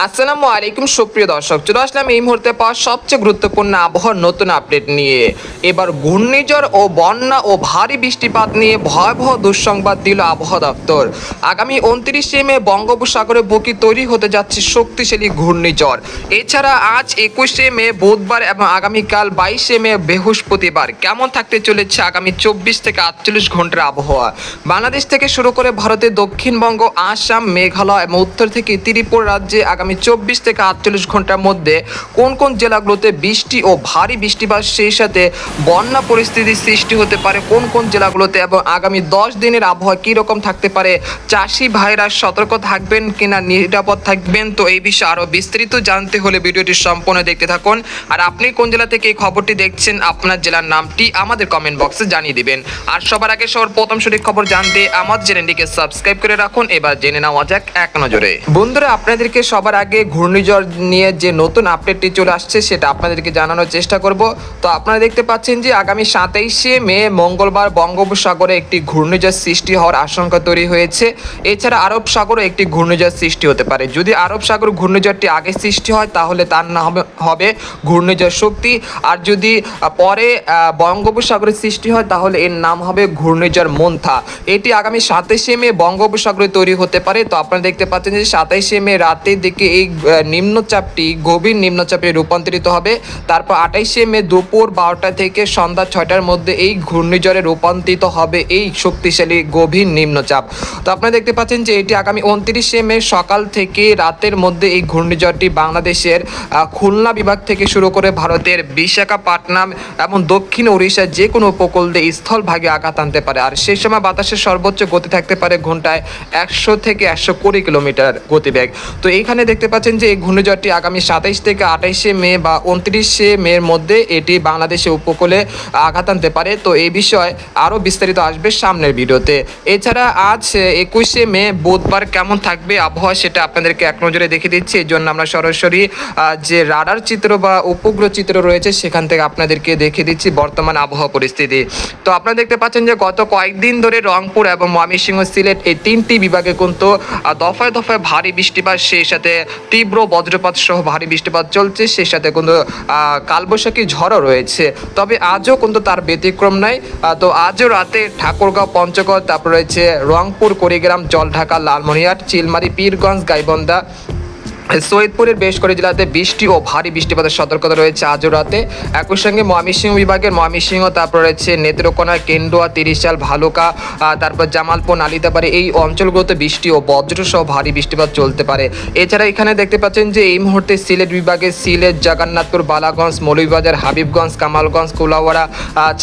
আসসালামু আলাইকুম সুপ্রিয় দর্শক, চলে আসলাম এই মুহূর্তে পাওয়া সবচেয়ে গুরুত্বপূর্ণ আবহাওয়ার নতুন আপডেট নিয়ে। এবার ঘূর্ণিঝড় ও বন্যা ও ভারী বৃষ্টিপাত নিয়ে ভয়াবহ দুঃসংবাদ দিল আবহাওয়া দপ্তর। আগামী 29শে মে বঙ্গোপসাগরের বুকে তৈরি হতে যাচ্ছে শক্তিশালী ঘূর্ণিঝড়। এছাড়া আজ 21শে মে বুধবার এবং আগামীকাল 22শে মে বৃহস্পতিবার কেমন থাকতে চলেছে আগামী 24 থেকে 48 ঘন্টার আবহাওয়া। বাংলাদেশ থেকে শুরু করে ভারতের দক্ষিণবঙ্গ, আসাম, মেঘালয় এবং উত্তর থেকে ত্রিপুরা রাজ্যে আগামী 24 থেকে 48 ঘন্টার মধ্যে কোন কোন জেলাগুলোতে বৃষ্টি ও ভারী বৃষ্টিপাত, সেই সাথে বন্যা পরিস্থিতির সৃষ্টি হতে পারে কোন কোন জেলাগুলোতে, এবং আগামী 10 দিনের আবহাওয়া কী রকম থাকতে পারে, চাষি ভাইরা সতর্ক থাকবেন কিনা, নিরাপদ থাকবেন। তো এই বিষয়ে আরও বিস্তারিত জানতে হলে ভিডিওটি সম্পূর্ণ দেখতে থাকুন। আর আপনি কোন জেলা থেকে এই খবরটি দেখছেন, আপনার জেলার নামটি আমাদের কমেন্ট বক্সে জানিয়ে দিবেন। আর সবার আগে সবার প্রথম সঠিক খবর জানতে আমাদের চ্যানেলটিকে সাবস্ক্রাইব করে রাখুন। এবার জেনে নেওয়া যাক এক নজরে। বন্ধুরা, আপনাদেরকে সবার আগে ঘূর্ণিঝড় নিয়ে যে নতুন আপডেটটি চলে আসছে সেটা আপনাদেরকে জানানোর চেষ্টা করব। তো আপনারা দেখতে পাচ্ছেন যে আগামী 27শে মে মঙ্গলবার বঙ্গোপসাগরে একটি ঘূর্ণিঝড় সৃষ্টি হওয়ার আশঙ্কা তৈরি হয়েছে। এছাড়া আরব সাগরে একটি ঘূর্ণিঝড় সৃষ্টি হতে পারে। যদি আরব সাগর ঘূর্ণিঝড়টি আগে সৃষ্টি হয় তাহলে তার নাম হবে ঘূর্ণিঝড় শক্তি, আর যদি পরে বঙ্গোপসাগরে সৃষ্টি হয় তাহলে এর নাম হবে ঘূর্ণিঝড় মন্থা। এটি আগামী 27শে মে বঙ্গোপসাগরে তৈরি হতে পারে। তো আপনারা দেখতে পাচ্ছেন যে 27শে মে রাতের দিকে এই নিম্নচাপটি গভীর নিম্নচাপে রূপান্তরিত হবে। তারপর 28শে মে দুপুর 12টা থেকে সন্ধ্যা 6টার মধ্যে এই ঘূর্ণিঝড়ে রূপান্তরিত হবে এই শক্তিশালী গভীর নিম্নচাপ। তো আপনারা দেখতে পাচ্ছেন যে এটি আগামী 29শে মে সকাল থেকে রাতের মধ্যে এই ঘূর্ণিঝড়টি বাংলাদেশের খুলনা বিভাগ থেকে শুরু করে ভারতের বিশাখাপত্তনম এবং দক্ষিণ ওড়িশার যে কোনো উপকূল দিয়ে স্থলভাগে আঘাত আনতে পারে। আর সেই সময় বাতাসের সর্বোচ্চ গতি থাকতে পারে ঘন্টায় 100 থেকে 120 কিলোমিটার গতিবেগ। তো এইখানে দেখতে পাচ্ছেন যে এই ঘূর্ণিঝড়টি আগামী 27 থেকে 28শে মে বা 29শে মের মধ্যে এটি বাংলাদেশের উপকূলে আঘাত আনতে পারে। তো এই বিষয়ে আরও বিস্তারিত আসবে সামনের ভিডিওতে। এছাড়া আজ 21শে মে বুধবার কেমন থাকবে আবহাওয়া সেটা আপনাদেরকে এক নজরে দেখে দিচ্ছি। এই জন্য আমরা সরাসরি যে রাডার চিত্র বা উপগ্রহ চিত্র রয়েছে সেখান থেকে আপনাদেরকে দেখে দিচ্ছি বর্তমান আবহাওয়া পরিস্থিতি। তো আপনারা দেখতে পাচ্ছেন যে গত কয়েকদিন ধরে রংপুর এবং ময়মনসিংহ, সিলেট এই তিনটি বিভাগে কিন্তু দফায় দফায় ভারী বৃষ্টিপাত, সেই সাথে তীব্র বজ্রপাত সহ ভারী বৃষ্টিপাত চলছে, সেই সাথে কিন্তু কালবৈশাখী ঝড়ও রয়েছে। তবে আজও কিন্তু তার ব্যতিক্রম নাই। তো আজও রাতে ঠাকুরগাঁও, পঞ্চগড়, তারপর রয়েছে রংপুর, কুড়িগ্রাম, জলঢাকা, লালমনিরহাট, চিলমারি, পীরগঞ্জ, গাইবান্ধা, সৈয়দপুরের বেশ কয়েকটি জেলাতে বৃষ্টি ও ভারী বৃষ্টিপাতের সতর্কতা রয়েছে আজও রাতে। একই সঙ্গে ময়মনসিংহ বিভাগের ময়মনসিংহ, তারপর রয়েছে নেত্রকোনা, কেন্দুয়া, তিরিশাল, ভালুকা, তারপর জামালপুর, নালিতাবাড়ি এই অঞ্চলগুলোতে বৃষ্টি ও বজ্রসহ ভারী বৃষ্টিপাত চলতে পারে। এছাড়া এখানে দেখতে পাচ্ছেন যে এই মুহূর্তে সিলেট বিভাগে সিলেট, জগন্নাথপুর, বালাগঞ্জ, মৌলভীবাজার, হাবিবগঞ্জ, কামালগঞ্জ, কুলাউড়া,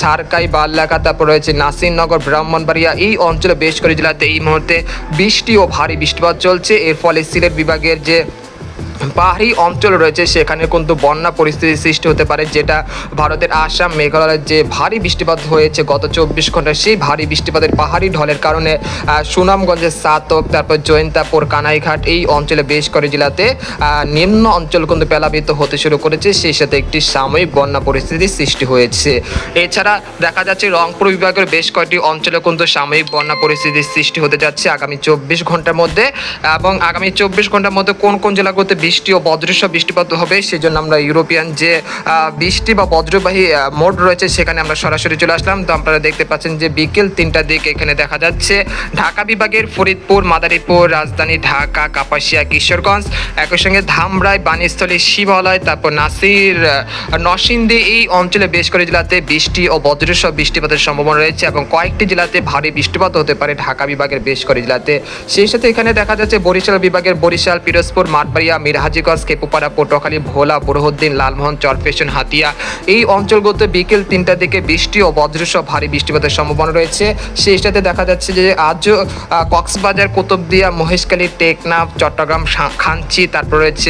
ছারকাই, বাল্লাকা, তারপর রয়েছে নাসিরনগর, ব্রাহ্মণবাড়িয়া এই অঞ্চলে বেশ কয়েকটি জেলাতে এই মুহূর্তে বৃষ্টি ও ভারী বৃষ্টিপাত চলছে। এর ফলে সিলেট বিভাগের যে পাহাড়ি অঞ্চল রয়েছে সেখানে কিন্তু বন্যা পরিস্থিতির সৃষ্টি হতে পারে, যেটা ভারতের আসাম, মেঘালয়ের যে ভারী বৃষ্টিপাত হয়েছে গত 24 ঘন্টায়, সেই ভারী বৃষ্টিপাতের পাহাড়ি ঢলের কারণে সুনামগঞ্জের সাতক, তারপর জয়ন্তাপুর, কানাইঘাট এই অঞ্চলে বেশ কয়েকটি জেলাতে নিম্ন অঞ্চল কিন্তু প্লাবিত হতে শুরু করেছে, সেই সাথে একটি সাময়িক বন্যা পরিস্থিতির সৃষ্টি হয়েছে। এছাড়া দেখা যাচ্ছে রংপুর বিভাগের বেশ কয়েকটি অঞ্চলে কিন্তু সাময়িক বন্যা পরিস্থিতির সৃষ্টি হতে যাচ্ছে আগামী 24 ঘন্টার মধ্যে। এবং আগামী 24 ঘন্টার মধ্যে কোন কোন জেলাগুলোতে বৃষ্টি ও বজ্রসহ বৃষ্টিপাত হবে সেই জন্য আমরা ইউরোপিয়ান যে বৃষ্টি বা বজ্রবাহী মোড রয়েছে সেখানে আমরা সরাসরি চলে আসলাম। তো আপনারা দেখতে পাচ্ছেন যে বিকেল 3টার দিকে এখানে দেখা যাচ্ছে ঢাকা বিভাগের ফরিদপুর, মাদারীপুর, রাজধানী ঢাকা, কাপাসিয়া, কিশোরগঞ্জ, একই সঙ্গে ধামরাই, বাণীস্থলী, শিবালয়, তারপর নাসির, নরসিংদী এই অঞ্চলে বেশ কয়েকটি জেলাতে বৃষ্টি ও বজ্রসহ বৃষ্টিপাতের সম্ভাবনা রয়েছে এবং কয়েকটি জেলাতে ভারী বৃষ্টিপাত হতে পারে ঢাকা বিভাগের বেশ কয়েকটি জেলাতে। সেই সাথে এখানে দেখা যাচ্ছে বরিশাল বিভাগের বরিশাল, পিরোজপুর, মাঠবাড়িয়া, মিরহাজিগঞ্জ, কেপুপাড়া, পটুয়াখালী, ভোলা, বুরহানুদ্দিন, লালমোহন, চরফ্যাশন, হাতিয়া এই অঞ্চলগুলোতে বিকেল 3টার দিকে বৃষ্টি ও বজ্রসহ ভারী বৃষ্টিপাতের সম্ভাবনা রয়েছে। সেই সাথে দেখা যাচ্ছে যে আজও কক্সবাজার, কুতুবদিয়া, মহেশখালী, টেকনাফ, চট্টগ্রাম, খাঞ্চি, তারপর রয়েছে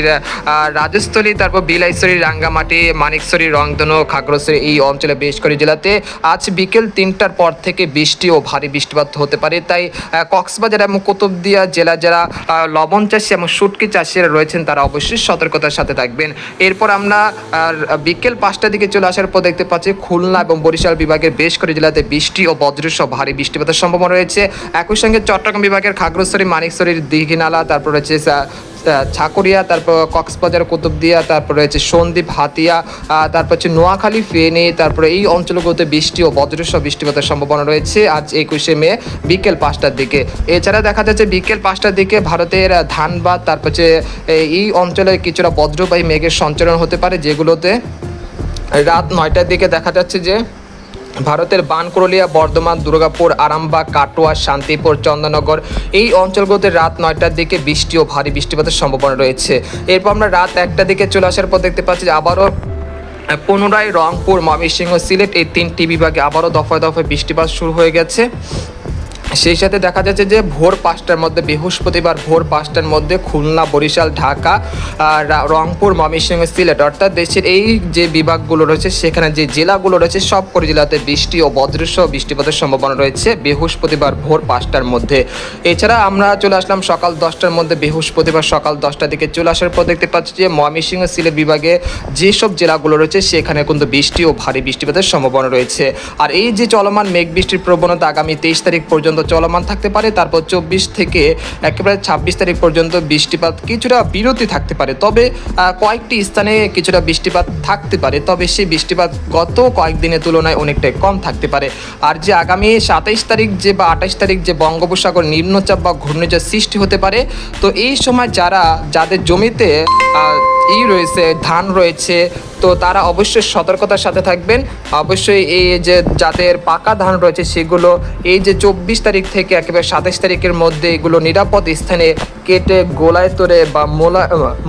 রাজস্থলী, তারপর বিলাইছড়ি, রাঙ্গামাটি, মানিকছড়ি, রংধনু, খাগড়াছড়ি এই অঞ্চলে বেশ কয়েকটি জেলাতে আজ বিকেল 3টার পর থেকে বৃষ্টি ও ভারী বৃষ্টিপাত হতে পারে। তাই কক্সবাজার এবং কুতুবদিয়া জেলা যারা লবণ চাষি এবং শুটকি চাষিরা রয়েছেন তারা অবশ্যই সতর্কতার সাথে থাকবেন। এরপর আমরা বিকেল 5টার দিকে চলে আসার পর দেখতে পাচ্ছি খুলনা এবং বরিশাল বিভাগের বেশ কয়েকটি জেলাতে বৃষ্টি ও বজ্রসহ ভারী বৃষ্টিপাতের সম্ভাবনা রয়েছে। একই সঙ্গে চট্টগ্রাম বিভাগের খাগড়াছড়ি, মানিকছড়ির দিঘিনালা, তারপর রয়েছে ছাকুরিয়া, তারপর কক্সবাজার, কুতুবদিয়া, তারপর রয়েছে সন্দ্বীপ, হাতিয়া, তারপর হচ্ছে নোয়াখালী, ফেনী, তারপরে এই অঞ্চলগুলোতে বৃষ্টি ও বজ্রসহ বৃষ্টিপাতের সম্ভাবনা রয়েছে আজ 21শে মে বিকেল 5টার দিকে। এছাড়া দেখা যাচ্ছে বিকেল 5টার দিকে ভারতের ধানবাদ, তারপর হচ্ছে এই অঞ্চলে কিছুটা বজ্রবাহী মেঘের সঞ্চালন হতে পারে, যেগুলোতে রাত 9টার দিকে দেখা যাচ্ছে যে ভারতের বানকুরলিয়া, বর্ধমান, দুর্গাপুর, আরামবাগ, কাটোয়া, শান্তিপুর, চন্দননগর এই অঞ্চলগুলোতে রাত 9টার দিকে বৃষ্টি ও ভারী বৃষ্টিপাতের সম্ভাবনা রয়েছে। এরপর আমরা রাত 1টার দিকে চলে আসার পর দেখতে পাচ্ছি যে আবারও পুনরায় রংপুর, ময়মনসিংহ, সিলেট এই 3টি বিভাগে আবারও দফায় দফায় বৃষ্টিপাত শুরু হয়ে গেছে। সেই সাথে দেখা যাচ্ছে যে ভোর 5টার মধ্যে, বৃহস্পতিবার ভোর 5টার মধ্যে খুলনা, বরিশাল, ঢাকা, রংপুর, ময়মনসিংহ, সিলেট অর্থাৎ দেশের এই যে বিভাগগুলো রয়েছে সেখানে যে জেলাগুলো রয়েছে সবকটি জেলাতে বৃষ্টি ও বজ্রসহ বৃষ্টিপাতের সম্ভাবনা রয়েছে বৃহস্পতিবার ভোর 5টার মধ্যে। এছাড়া আমরা চলে আসলাম সকাল 10টার মধ্যে, বৃহস্পতিবার সকাল 10টার দিকে চলে আসার পর দেখতে পাচ্ছি যে ময়মনসিংহ, সিলেট বিভাগে যেসব জেলাগুলো রয়েছে সেখানে কিন্তু বৃষ্টি ও ভারী বৃষ্টিপাতের সম্ভাবনা রয়েছে। আর এই যে চলমান মেঘ বৃষ্টির প্রবণতা আগামী 23 তারিখ পর্যন্ত চলমান থাকতে পারে, তারপর 24 থেকে একেবারে 26 তারিখ পর্যন্ত বৃষ্টিপাত কিছুটা বিরতি থাকতে পারে, তবে কয়েকটি স্থানে কিছুটা বৃষ্টিপাত থাকতে পারে, তবে সেই বৃষ্টিপাত গত কয়েকদিনের তুলনায় অনেকটাই কম থাকতে পারে। আর যে আগামী 27 তারিখ যে বা 28 তারিখ যে বঙ্গোপসাগর নিম্নচাপ বা ঘূর্ণিঝড় সৃষ্টি হতে পারে, তো এই সময় যাদের জমিতে রয়েছে, ধান রয়েছে, তো তারা অবশ্যই সতর্কতার সাথে থাকবেন। অবশ্যই এই যে যাদের পাকা ধান রয়েছে সেগুলো এই যে 24 তারিখ থেকে একেবারে 27 তারিখের মধ্যে এগুলো নিরাপদ স্থানে কেটে গোলায় তোলে বা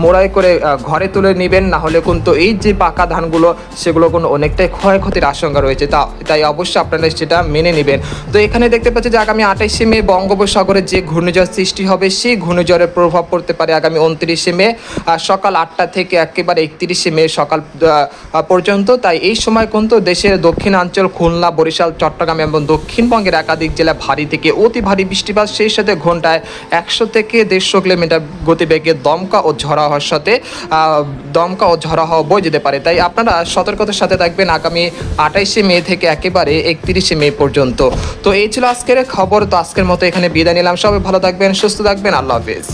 মোড়াই করে ঘরে তুলে নেবেন, না হলে কিন্তু এই যে পাকা ধানগুলো সেগুলো কোনো অনেকটাই ক্ষয়ক্ষতির আশঙ্কা রয়েছে, তাই অবশ্যই আপনারা সেটা মেনে নেবেন। তো এখানে দেখতে পাচ্ছি যে আগামী 28শে মে বঙ্গোপসাগরে যে ঘূর্ণিঝড় সৃষ্টি হবে সেই ঘূর্ণিঝড়ের প্রভাব পড়তে পারে আগামী 29শে মে সকাল 8টা থেকে একেবারে 31শে মে সকাল পর্যন্ত। তাই এই সময় কিন্তু দেশের দক্ষিণাঞ্চল, খুলনা, বরিশাল, চট্টগ্রাম এবং দক্ষিণবঙ্গের একাধিক জেলায় ভারী থেকে অতি ভারী বৃষ্টিপাত, সেই সাথে ঘন্টায় 100 থেকে 150 কিলোমিটার গতিবেগে দমকা ও ঝড়া হওয়া বয়ে যেতে পারে। তাই আপনারা সতর্কতার সাথে থাকবেন আগামী 28শে মে থেকে একেবারে 31শে মে পর্যন্ত। তো এই ছিল আজকের খবর। তো আজকের মতো এখানে বিদায় নিলাম। সবাই ভালো থাকবেন, সুস্থ থাকবেন। আল্লাহ হাফেজ।